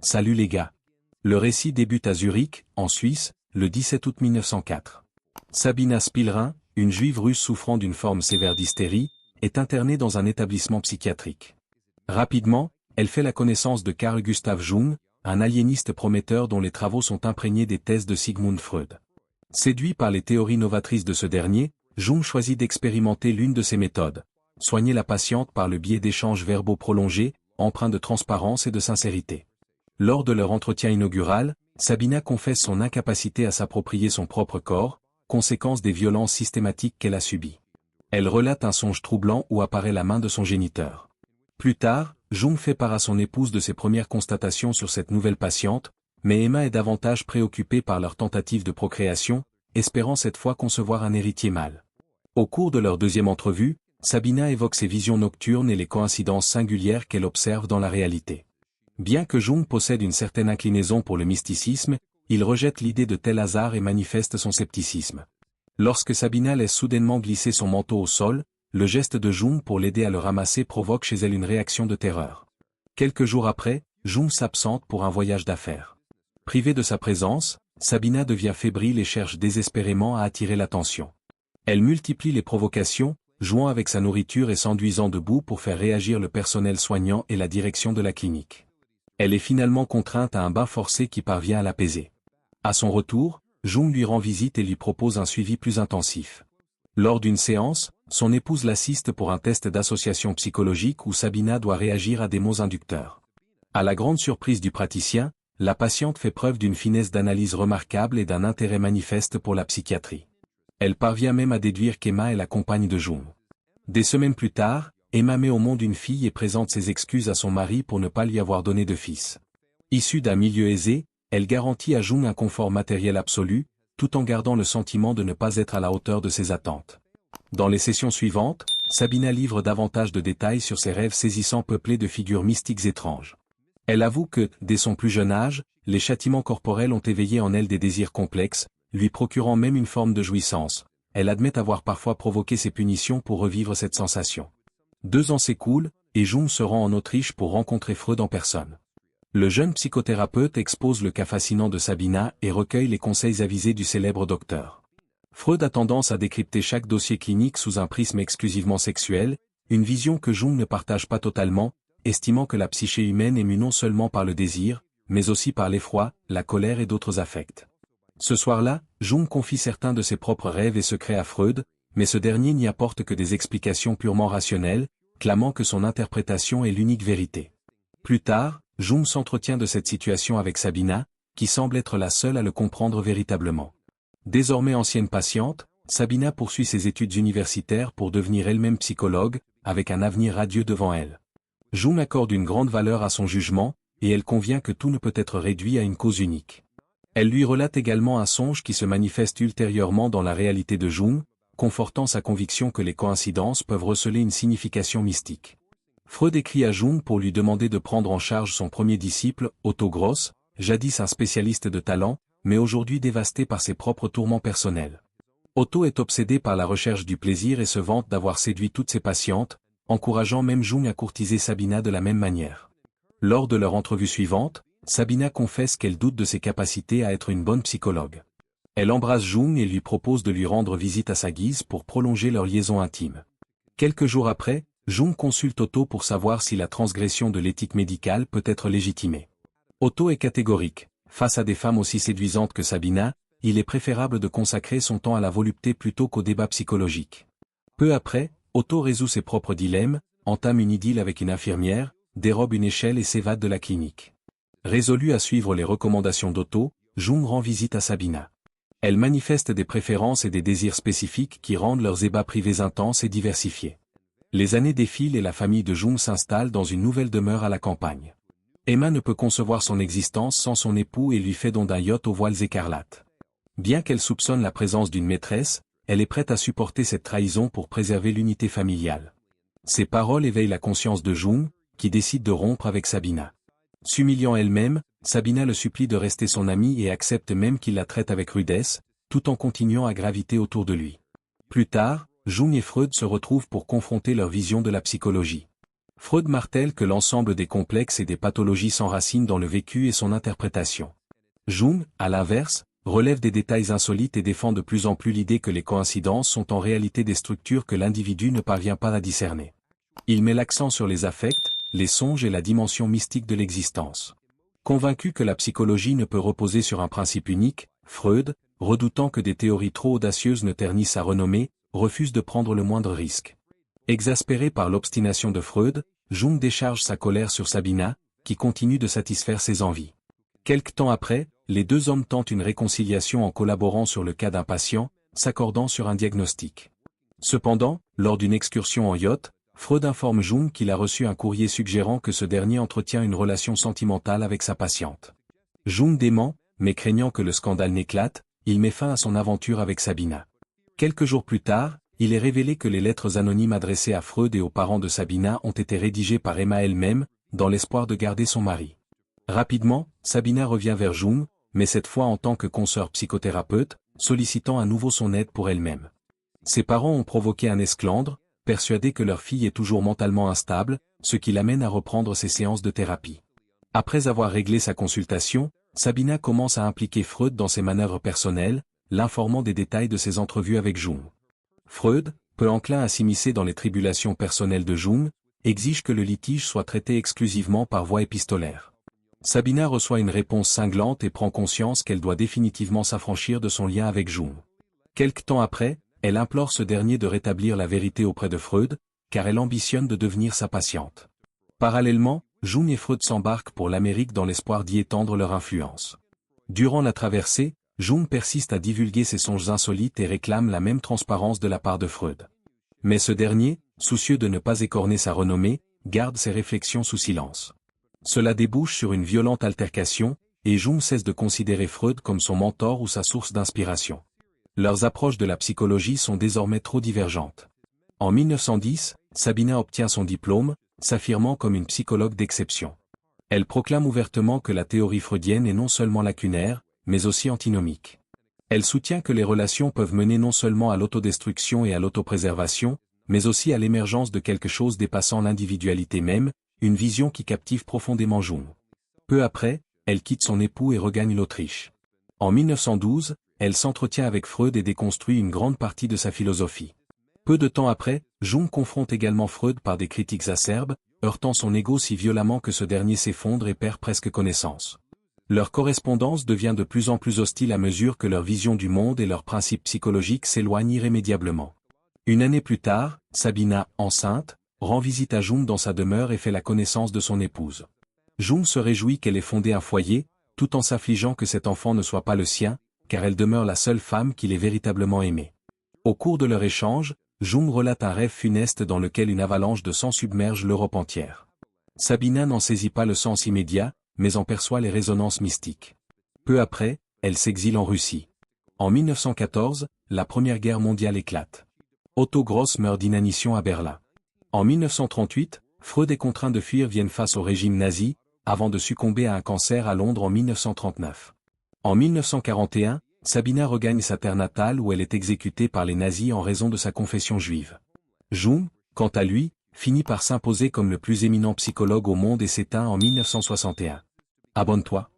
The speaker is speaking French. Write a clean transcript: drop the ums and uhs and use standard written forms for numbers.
Salut les gars. Le récit débute à Zurich, en Suisse, le 17 août 1904. Sabina Spielrein, une juive russe souffrant d'une forme sévère d'hystérie, est internée dans un établissement psychiatrique. Rapidement, elle fait la connaissance de Carl Gustav Jung, un aliéniste prometteur dont les travaux sont imprégnés des thèses de Sigmund Freud. Séduit par les théories novatrices de ce dernier, Jung choisit d'expérimenter l'une de ses méthodes, soigner la patiente par le biais d'échanges verbaux prolongés, empreints de transparence et de sincérité. Lors de leur entretien inaugural, Sabina confesse son incapacité à s'approprier son propre corps, conséquence des violences systématiques qu'elle a subies. Elle relate un songe troublant où apparaît la main de son géniteur. Plus tard, Jung fait part à son épouse de ses premières constatations sur cette nouvelle patiente, mais Emma est davantage préoccupée par leur tentative de procréation, espérant cette fois concevoir un héritier mâle. Au cours de leur deuxième entrevue, Sabina évoque ses visions nocturnes et les coïncidences singulières qu'elle observe dans la réalité. Bien que Jung possède une certaine inclinaison pour le mysticisme, il rejette l'idée de tel hasard et manifeste son scepticisme. Lorsque Sabina laisse soudainement glisser son manteau au sol, le geste de Jung pour l'aider à le ramasser provoque chez elle une réaction de terreur. Quelques jours après, Jung s'absente pour un voyage d'affaires. Privée de sa présence, Sabina devient fébrile et cherche désespérément à attirer l'attention. Elle multiplie les provocations, jouant avec sa nourriture et s'enduisant de boue pour faire réagir le personnel soignant et la direction de la clinique. Elle est finalement contrainte à un bain forcé qui parvient à l'apaiser. À son retour, Jung lui rend visite et lui propose un suivi plus intensif. Lors d'une séance, son épouse l'assiste pour un test d'association psychologique où Sabina doit réagir à des mots inducteurs. À la grande surprise du praticien, la patiente fait preuve d'une finesse d'analyse remarquable et d'un intérêt manifeste pour la psychiatrie. Elle parvient même à déduire qu'Emma est la compagne de Jung. Des semaines plus tard, Emma met au monde une fille et présente ses excuses à son mari pour ne pas lui avoir donné de fils. Issue d'un milieu aisé, elle garantit à Jung un confort matériel absolu, tout en gardant le sentiment de ne pas être à la hauteur de ses attentes. Dans les sessions suivantes, Sabina livre davantage de détails sur ses rêves saisissants peuplés de figures mystiques étranges. Elle avoue que, dès son plus jeune âge, les châtiments corporels ont éveillé en elle des désirs complexes, lui procurant même une forme de jouissance. Elle admet avoir parfois provoqué ces punitions pour revivre cette sensation. 2 ans s'écoulent, et Jung se rend en Autriche pour rencontrer Freud en personne. Le jeune psychothérapeute expose le cas fascinant de Sabina et recueille les conseils avisés du célèbre docteur. Freud a tendance à décrypter chaque dossier clinique sous un prisme exclusivement sexuel, une vision que Jung ne partage pas totalement, estimant que la psyché humaine est mue non seulement par le désir, mais aussi par l'effroi, la colère et d'autres affects. Ce soir-là, Jung confie certains de ses propres rêves et secrets à Freud, mais ce dernier n'y apporte que des explications purement rationnelles, clamant que son interprétation est l'unique vérité. Plus tard, Jung s'entretient de cette situation avec Sabina, qui semble être la seule à le comprendre véritablement. Désormais ancienne patiente, Sabina poursuit ses études universitaires pour devenir elle-même psychologue, avec un avenir radieux devant elle. Jung accorde une grande valeur à son jugement, et elle convient que tout ne peut être réduit à une cause unique. Elle lui relate également un songe qui se manifeste ultérieurement dans la réalité de Jung, confortant sa conviction que les coïncidences peuvent receler une signification mystique. Freud écrit à Jung pour lui demander de prendre en charge son premier disciple, Otto Gross, jadis un spécialiste de talent, mais aujourd'hui dévasté par ses propres tourments personnels. Otto est obsédé par la recherche du plaisir et se vante d'avoir séduit toutes ses patientes, encourageant même Jung à courtiser Sabina de la même manière. Lors de leur entrevue suivante, Sabina confesse qu'elle doute de ses capacités à être une bonne psychologue. Elle embrasse Jung et lui propose de lui rendre visite à sa guise pour prolonger leur liaison intime. Quelques jours après, Jung consulte Otto pour savoir si la transgression de l'éthique médicale peut être légitimée. Otto est catégorique. Face à des femmes aussi séduisantes que Sabina, il est préférable de consacrer son temps à la volupté plutôt qu'au débat psychologique. Peu après, Otto résout ses propres dilemmes, entame une idylle avec une infirmière, dérobe une échelle et s'évade de la clinique. Résolu à suivre les recommandations d'Otto, Jung rend visite à Sabina. Elle manifeste des préférences et des désirs spécifiques qui rendent leurs ébats privés intenses et diversifiés. Les années défilent et la famille de Jung s'installe dans une nouvelle demeure à la campagne. Emma ne peut concevoir son existence sans son époux et lui fait don d'un yacht aux voiles écarlates. Bien qu'elle soupçonne la présence d'une maîtresse, elle est prête à supporter cette trahison pour préserver l'unité familiale. Ces paroles éveillent la conscience de Jung, qui décide de rompre avec Sabina. S'humiliant elle-même, Sabina le supplie de rester son amie et accepte même qu'il la traite avec rudesse, tout en continuant à graviter autour de lui. Plus tard, Jung et Freud se retrouvent pour confronter leur vision de la psychologie. Freud martèle que l'ensemble des complexes et des pathologies s'enracinent dans le vécu et son interprétation. Jung, à l'inverse, relève des détails insolites et défend de plus en plus l'idée que les coïncidences sont en réalité des structures que l'individu ne parvient pas à discerner. Il met l'accent sur les affects, les songes et la dimension mystique de l'existence. Convaincu que la psychologie ne peut reposer sur un principe unique, Freud, redoutant que des théories trop audacieuses ne ternissent sa renommée, refuse de prendre le moindre risque. Exaspéré par l'obstination de Freud, Jung décharge sa colère sur Sabina, qui continue de satisfaire ses envies. Quelque temps après, les deux hommes tentent une réconciliation en collaborant sur le cas d'un patient, s'accordant sur un diagnostic. Cependant, lors d'une excursion en yacht, Freud informe Jung qu'il a reçu un courrier suggérant que ce dernier entretient une relation sentimentale avec sa patiente. Jung dément, mais craignant que le scandale n'éclate, il met fin à son aventure avec Sabina. Quelques jours plus tard, il est révélé que les lettres anonymes adressées à Freud et aux parents de Sabina ont été rédigées par Emma elle-même, dans l'espoir de garder son mari. Rapidement, Sabina revient vers Jung, mais cette fois en tant que consoeur psychothérapeute, sollicitant à nouveau son aide pour elle-même. Ses parents ont provoqué un esclandre, persuadés que leur fille est toujours mentalement instable, ce qui l'amène à reprendre ses séances de thérapie. Après avoir réglé sa consultation, Sabina commence à impliquer Freud dans ses manœuvres personnelles, l'informant des détails de ses entrevues avec Jung. Freud, peu enclin à s'immiscer dans les tribulations personnelles de Jung, exige que le litige soit traité exclusivement par voie épistolaire. Sabina reçoit une réponse cinglante et prend conscience qu'elle doit définitivement s'affranchir de son lien avec Jung. Quelque temps après, elle implore ce dernier de rétablir la vérité auprès de Freud, car elle ambitionne de devenir sa patiente. Parallèlement, Jung et Freud s'embarquent pour l'Amérique dans l'espoir d'y étendre leur influence. Durant la traversée, Jung persiste à divulguer ses songes insolites et réclame la même transparence de la part de Freud. Mais ce dernier, soucieux de ne pas écorner sa renommée, garde ses réflexions sous silence. Cela débouche sur une violente altercation, et Jung cesse de considérer Freud comme son mentor ou sa source d'inspiration. Leurs approches de la psychologie sont désormais trop divergentes. En 1910, Sabina obtient son diplôme, s'affirmant comme une psychologue d'exception. Elle proclame ouvertement que la théorie freudienne est non seulement lacunaire, mais aussi antinomique. Elle soutient que les relations peuvent mener non seulement à l'autodestruction et à l'autopréservation, mais aussi à l'émergence de quelque chose dépassant l'individualité même, une vision qui captive profondément Jung. Peu après, elle quitte son époux et regagne l'Autriche. En 1912, elle s'entretient avec Freud et déconstruit une grande partie de sa philosophie. Peu de temps après, Jung confronte également Freud par des critiques acerbes, heurtant son ego si violemment que ce dernier s'effondre et perd presque connaissance. Leur correspondance devient de plus en plus hostile à mesure que leur vision du monde et leurs principes psychologiques s'éloignent irrémédiablement. Une année plus tard, Sabina, enceinte, rend visite à Jung dans sa demeure et fait la connaissance de son épouse. Jung se réjouit qu'elle ait fondé un foyer, tout en s'affligeant que cet enfant ne soit pas le sien, car elle demeure la seule femme qu'il ait véritablement aimée. Au cours de leur échange, Jung relate un rêve funeste dans lequel une avalanche de sang submerge l'Europe entière. Sabina n'en saisit pas le sens immédiat, mais en perçoit les résonances mystiques. Peu après, elle s'exile en Russie. En 1914, la Première Guerre mondiale éclate. Otto Gross meurt d'inanition à Berlin. En 1938, Freud est contraint de fuir Vienne face au régime nazi, avant de succomber à un cancer à Londres en 1939. En 1941, Sabina regagne sa terre natale où elle est exécutée par les nazis en raison de sa confession juive. Jung, quant à lui, finit par s'imposer comme le plus éminent psychologue au monde et s'éteint en 1961. Abonne-toi.